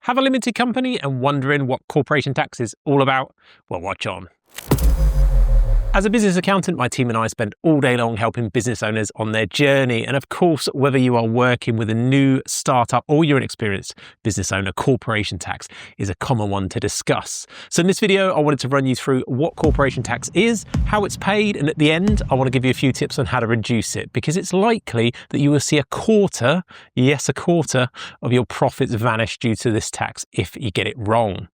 Have a limited company and wondering what corporation tax is all about? Well, watch on. As a business accountant, my team and I spend all day long helping business owners on their journey. And of course, whether you are working with a new startup or you're an experienced business owner, corporation tax is a common one to discuss. So in this video, I wanted to run you through what corporation tax is, how it's paid, and at the end, I want to give you a few tips on how to reduce it, because it's likely that you will see a quarter, yes, a quarter of your profits vanish due to this tax if you get it wrong.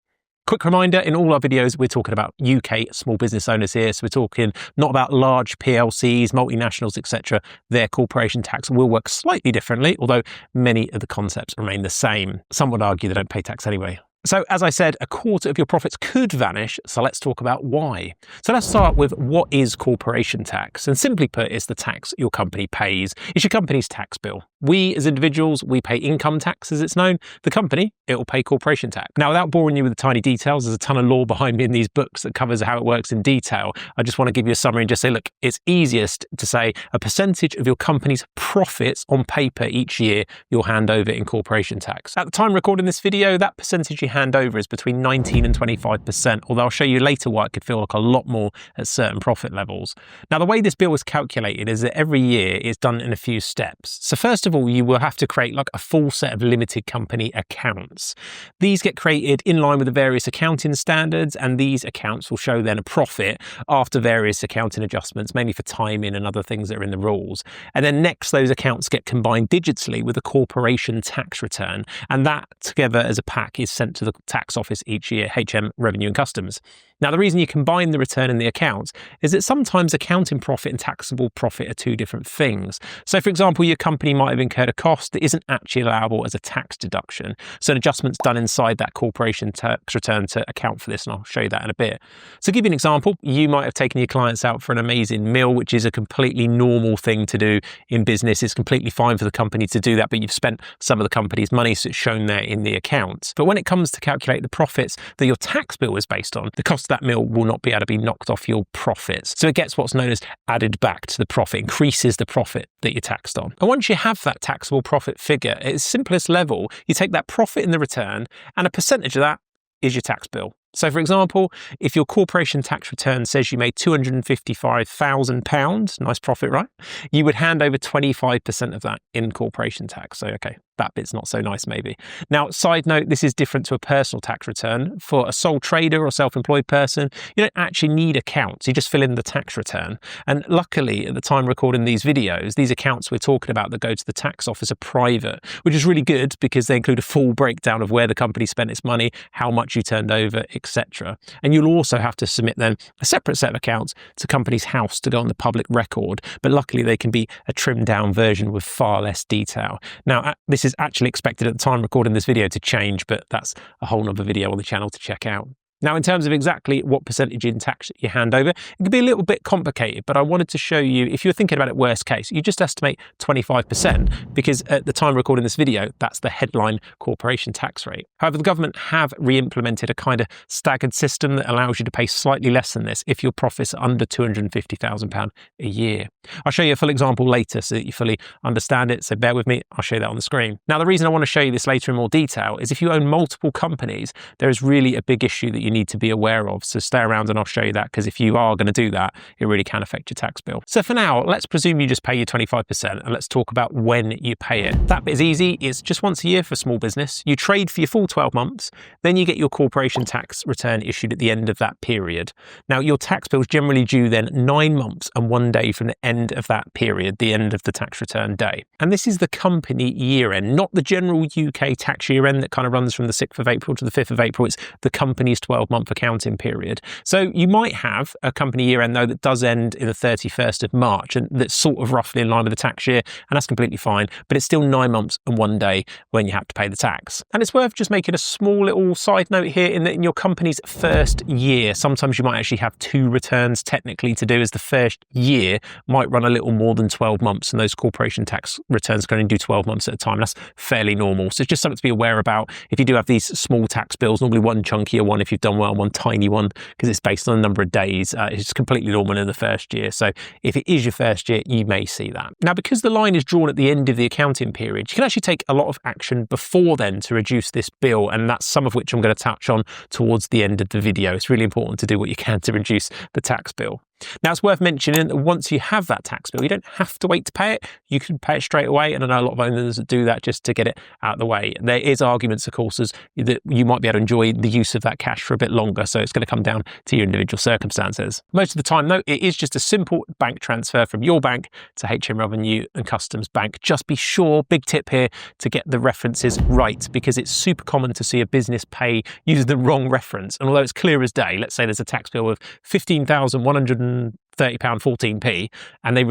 Quick reminder, in all our videos, we're talking about UK small business owners here. So we're talking not about large PLCs, multinationals, etc. Their corporation tax will work slightly differently, although many of the concepts remain the same. Some would argue they don't pay tax anyway. So as I said, a quarter of your profits could vanish, so let's talk about why. So let's start with what is corporation tax? And simply put, it's the tax your company pays. It's your company's tax bill. We as individuals, we pay income tax as it's known. The company, it will pay corporation tax. Now, without boring you with the tiny details, there's a ton of law behind me in these books that covers how it works in detail. I just want to give you a summary and just say, look, it's easiest to say a percentage of your company's profits on paper each year you'll hand over in corporation tax. At the time recording this video, that percentage you hand over is between 19 and 25%, although I'll show you later why it could feel like a lot more at certain profit levels. Now, the way this bill is calculated is that every year it's done in a few steps. So first of all, you will have to create like a full set of limited company accounts. These get created in line with the various accounting standards, and these accounts will show then a profit after various accounting adjustments, mainly for timing and other things that are in the rules. And then next, those accounts get combined digitally with a corporation tax return, and that together as a pack is sent to the tax office each year, HM Revenue and Customs. Now, the reason you combine the return and the accounts is that sometimes accounting profit and taxable profit are two different things. So, for example, your company might have incurred a cost that isn't actually allowable as a tax deduction. So an adjustment's done inside that corporation tax return to account for this, and I'll show you that in a bit. So to give you an example, you might have taken your clients out for an amazing meal, which is a completely normal thing to do in business. It's completely fine for the company to do that, but you've spent some of the company's money, so it's shown there in the accounts. But when it comes to calculate the profits that your tax bill is based on, the cost of that meal will not be able to be knocked off your profits. So it gets what's known as added back to the profit, increases the profit that you're taxed on. And once you have that taxable profit figure, at its simplest level, you take that profit in the return, and a percentage of that is your tax bill. So for example, if your corporation tax return says you made £255,000, nice profit, right? You would hand over 25% of that in corporation tax. So, okay, that bit's not so nice maybe. Now, side note, this is different to a personal tax return. For a sole trader or self-employed person, you don't actually need accounts. You just fill in the tax return. And luckily, at the time recording these videos, these accounts we're talking about that go to the tax office are private, which is really good because they include a full breakdown of where the company spent its money, how much you turned over, etc. And you'll also have to submit then a separate set of accounts to Companies House to go on the public record. But luckily, they can be a trimmed down version with far less detail. Now, this is actually expected at the time recording this video to change, but that's a whole nother video on the channel to check out. Now, in terms of exactly what percentage in tax you hand over, it can be a little bit complicated, but I wanted to show you, if you're thinking about it worst case, you just estimate 25%, because at the time recording this video, that's the headline corporation tax rate. However, the government have re-implemented a kind of staggered system that allows you to pay slightly less than this if your profits are under £250,000 a year. I'll show you a full example later so that you fully understand it, so bear with me, I'll show you that on the screen. Now, the reason I want to show you this later in more detail is if you own multiple companies, there is really a big issue that you need to be aware of. So stay around and I'll show you that, because if you are going to do that, it really can affect your tax bill. So for now, let's presume you just pay your 25%, and let's talk about when you pay it. That bit is easy. It's just once a year for small business. You trade for your full 12 months, then you get your corporation tax return issued at the end of that period. Now, your tax bill is generally due then 9 months and 1 day from the end of that period, the end of the tax return day. And this is the company year end, not the general UK tax year end that kind of runs from the 6th of April to the 5th of April. It's the company's 12-month accounting period. So you might have a company year end though that does end in the 31st of March, and that's sort of roughly in line with the tax year, and that's completely fine, but it's still 9 months and 1 day when you have to pay the tax. And it's worth just making a small little side note here in that in your company's first year, sometimes you might actually have 2 returns technically to do, as the first year might run a little more than 12 months, and those corporation tax returns can only do 12 months at a time. That's fairly normal. So it's just something to be aware about if you do have these small tax bills, normally one chunkier one if you've done done well on one tiny one because it's based on a number of days. It's completely normal in the first year. So if it is your first year, you may see that. Now, because the line is drawn at the end of the accounting period, you can actually take a lot of action before then to reduce this bill. And that's some of which I'm going to touch on towards the end of the video. It's really important to do what you can to reduce the tax bill. Now, it's worth mentioning that once you have that tax bill, you don't have to wait to pay it. You can pay it straight away. And I know a lot of owners that do that just to get it out of the way. There is arguments, of course, that you might be able to enjoy the use of that cash for a bit longer. So it's going to come down to your individual circumstances. Most of the time, though, it is just a simple bank transfer from your bank to HM Revenue and Customs Bank. Just be sure, big tip here, to get the references right, because it's super common to see a business pay using the wrong reference. And although it's clear as day, let's say there's a tax bill of £15,130.14, and they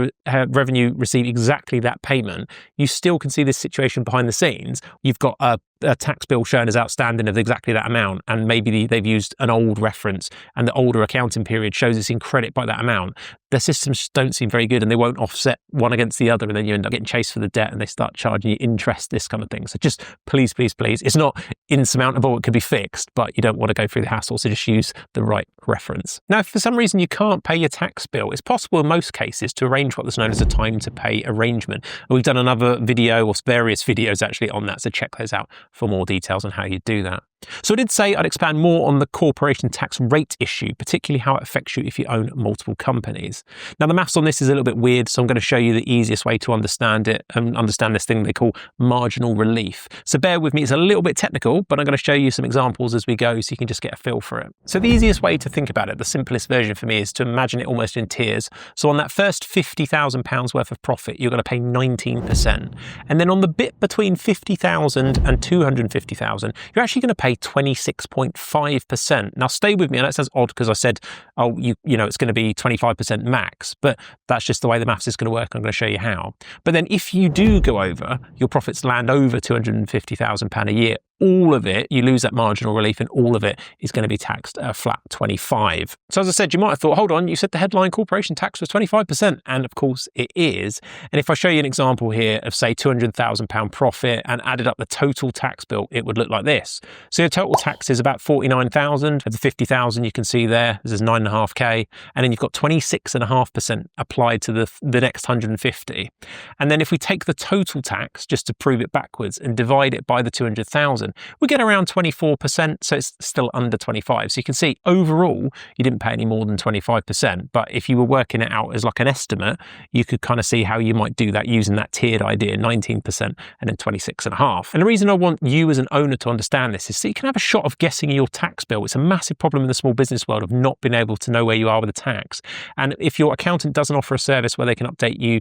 revenue receive exactly that payment, you still can see this situation behind the scenes. You've got a tax bill shown as outstanding of exactly that amount, and maybe they've used an old reference and the older accounting period shows it's in credit by that amount. Their systems don't seem very good and they won't offset one against the other, and then you end up getting chased for the debt and they start charging you interest, this kind of thing. So just please, please, please, it's not insurmountable, it could be fixed, but you don't want to go through the hassle, so just use the right reference. Now, if for some reason you can't pay your tax bill, it's possible in most cases to arrange what's known as a time to pay arrangement. And we've done another video, or various videos actually, on that, so check those out for more details on how you do that. So I did say I'd expand more on the corporation tax rate issue, particularly how it affects you if you own multiple companies. Now, the maths on this is a little bit weird, so I'm going to show you the easiest way to understand it and understand this thing they call marginal relief. So bear with me, it's a little bit technical, but I'm going to show you some examples as we go so you can just get a feel for it. So the easiest way to think about it, the simplest version for me, is to imagine it almost in tiers. So on that first £50,000 worth of profit, you're going to pay 19%. And then on the bit between 50,000 and 250,000, you're actually going to pay 26.5%. Now stay with me, and that sounds odd because I said, oh, you know, it's going to be 25% max, but that's just the way the maths is going to work. I'm going to show you how. But then if you do go over, your profits land over £250,000 a year, all of it, you lose that marginal relief, and all of it is going to be taxed a flat 25. So as I said, you might have thought, hold on, you said the headline corporation tax was 25%, and of course it is. And if I show you an example here of, say, £200,000 profit and added up the total tax bill, it would look like this. So your total tax is about 49,000. Of the 50,000 you can see there, this is 9.5k, and then you've got 26.5% applied to the next 150. And then if we take the total tax, just to prove it backwards, and divide it by the 200,000, we get around 24%, so it's still under 25. So you can see overall, you didn't pay any more than 25. But if you were working it out as like an estimate, you could kind of see how you might do that using that tiered idea, 19% and then 26.5. And the reason I want you as an owner to understand this is so you can have a shot of guessing your tax bill. It's a massive problem in the small business world of not being able to know where you are with the tax. And if your accountant doesn't offer a service where they can update you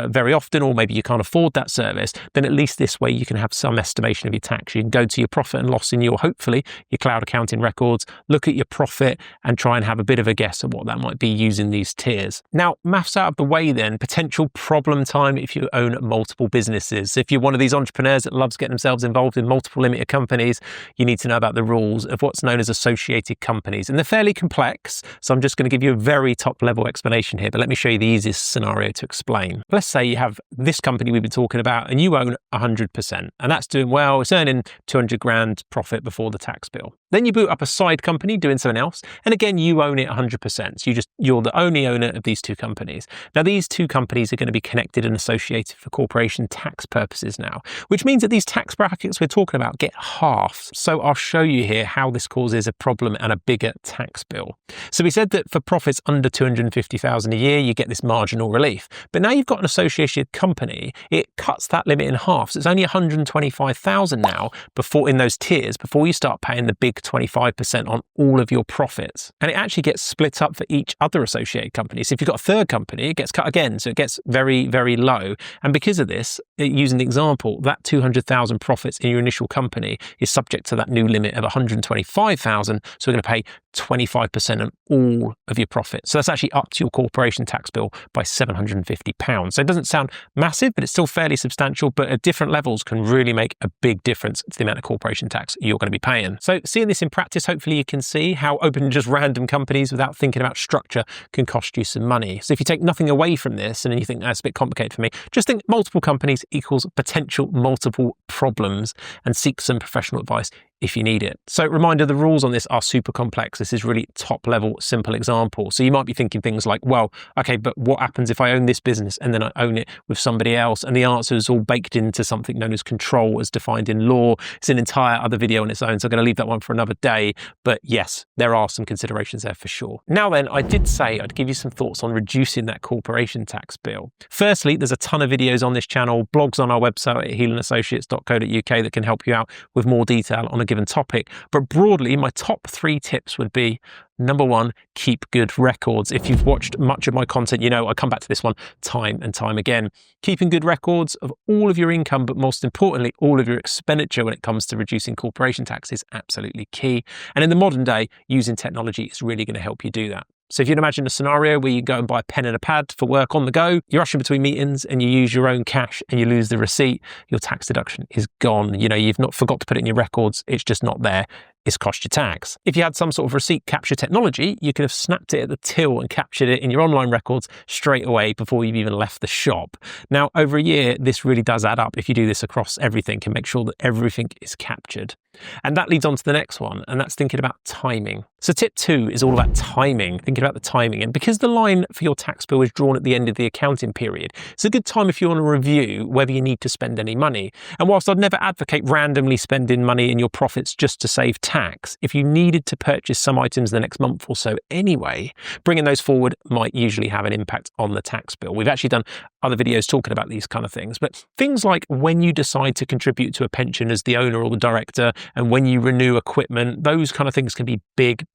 very often, or maybe you can't afford that service, then at least this way you can have some estimation of your tax. You can go to your profit and loss in hopefully your cloud accounting records, look at your profit and try and have a bit of a guess at what that might be using these tiers. Now, maths out of the way then, potential problem time if you own multiple businesses. If you're one of these entrepreneurs that loves getting themselves involved in multiple limited companies, you need to know about the rules of what's known as associated companies. And they're fairly complex, so I'm just going to give you a very top level explanation here, but let me show you the easiest scenario to explain. Let's say you have this company we've been talking about and you own 100%, and that's doing well, it's earning 200 grand profit before the tax bill. Then you boot up a side company doing something else, and again you own it 100%. So you're the only owner of these two companies. Now these two companies are going to be connected and associated for corporation tax purposes now, which means that these tax brackets we're talking about get halved. So I'll show you here how this causes a problem and a bigger tax bill. So we said that for profits under 250,000 a year, you get this marginal relief. But now you've got an associated company, it cuts that limit in half. So it's only 125,000 now before in those tiers, before you start paying the big 25% on all of your profits. And it actually gets split up for each other associated company. So if you've got a third company, it gets cut again. So it gets very, very low. And because of this, using the example, that 200,000 profits in your initial company is subject to that new limit of 125,000. So we're going to pay 25% on all of your profits. So that's actually up to your corporation tax bill by £750. So it doesn't sound massive, but it's still fairly substantial, but at different levels can really make a big difference to the amount of corporation tax you're going to be paying. So seeing this in practice, hopefully you can see how opening just random companies without thinking about structure can cost you some money. So if you take nothing away from this and you think that's a bit complicated for me, just think multiple companies equals potential multiple problems and seek some professional advice if you need it. So reminder, the rules on this are super complex. This is really top level, simple example. So you might be thinking things like, well, okay, but what happens if I own this business and then I own it with somebody else? And the answer is all baked into something known as control as defined in law. It's an entire other video on its own, so I'm going to leave that one for another day. But yes, there are some considerations there for sure. Now then, I did say I'd give you some thoughts on reducing that corporation tax bill. Firstly, there's a ton of videos on this channel, blogs on our website at healandassociates.co.uk that can help you out with more detail on a given topic. But broadly, my top 3 tips would be: number 1, keep good records. If you've watched much of my content, you know I come back to this one time and time again. Keeping good records of all of your income, but most importantly, all of your expenditure when it comes to reducing corporation tax is absolutely key. And in the modern day, using technology is really going to help you do that. So if you can imagine a scenario where you go and buy a pen and a pad for work on the go, you're rushing between meetings and you use your own cash and you lose the receipt, your tax deduction is gone. You know, you've not forgot to put it in your records. It's just not there. It's cost you tax. If you had some sort of receipt capture technology, you could have snapped it at the till and captured it in your online records straight away before you've even left the shop. Now, over a year, this really does add up if you do this across everything and make sure that everything is captured. And that leads on to the next one, and that's thinking about timing. So tip 2 is all about timing, thinking about the timing. And because the line for your tax bill is drawn at the end of the accounting period, it's a good time if you want to review whether you need to spend any money. And whilst I'd never advocate randomly spending money in your profits just to save tax, if you needed to purchase some items the next month or so anyway, bringing those forward might usually have an impact on the tax bill. We've actually done other videos talking about these kind of things, but things like when you decide to contribute to a pension as the owner or the director, and when you renew equipment, those kind of things can be big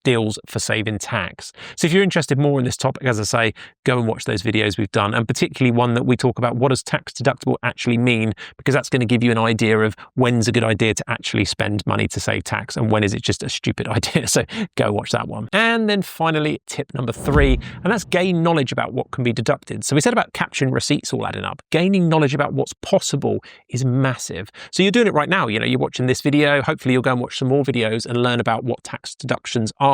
deals for saving tax. So if you're interested more in this topic, as I say, go and watch those videos we've done, and particularly one that we talk about what does tax deductible actually mean, because that's going to give you an idea of when's a good idea to actually spend money to save tax and when is it just a stupid idea. So go watch that one. And then finally, tip number 3, and that's gain knowledge about what can be deducted. So we said about capturing receipts all adding up. Gaining knowledge about what's possible is massive. So you're doing it right now. You know, you're watching this video. Hopefully you'll go and watch some more videos and learn about what tax deductions are,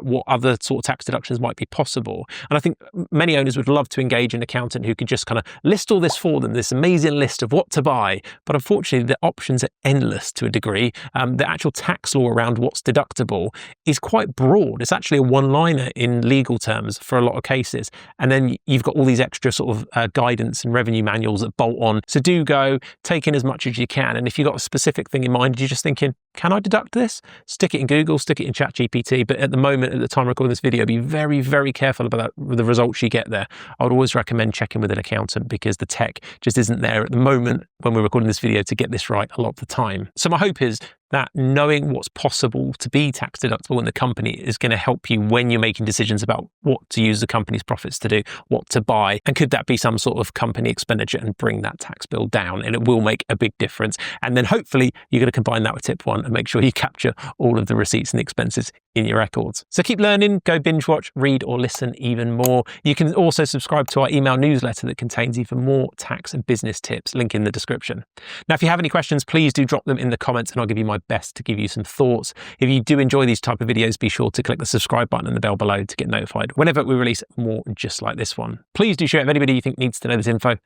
what other sort of tax deductions might be possible. And I think many owners would love to engage an accountant who could just kind of list all this for them, this amazing list of what to buy. But unfortunately, the options are endless to a degree. The actual tax law around what's deductible is quite broad. It's actually a one-liner in legal terms for a lot of cases. And then you've got all these extra sort of guidance and revenue manuals that bolt on. So do go, take in as much as you can. And if you've got a specific thing in mind, you're just thinking, can I deduct this? Stick it in Google, stick it in ChatGPT. But at the moment, at the time of recording this video, be very, very careful about the results you get there. I would always recommend checking with an accountant because the tech just isn't there at the moment when we're recording this video to get this right a lot of the time. So my hope is that knowing what's possible to be tax deductible in the company is going to help you when you're making decisions about what to use the company's profits to do, what to buy, and could that be some sort of company expenditure and bring that tax bill down, and it will make a big difference. And then hopefully you're going to combine that with tip 1 and make sure you capture all of the receipts and expenses in your records. So keep learning, go binge watch, read or listen even more. You can also subscribe to our email newsletter that contains even more tax and business tips, link in the description. Now, if you have any questions, please do drop them in the comments and I'll give you my best to give you some thoughts. If you do enjoy these type of videos, be sure to click the subscribe button and the bell below to get notified whenever we release more just like this one. Please do share it with anybody you think needs to know this info, and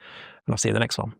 I'll see you in the next one.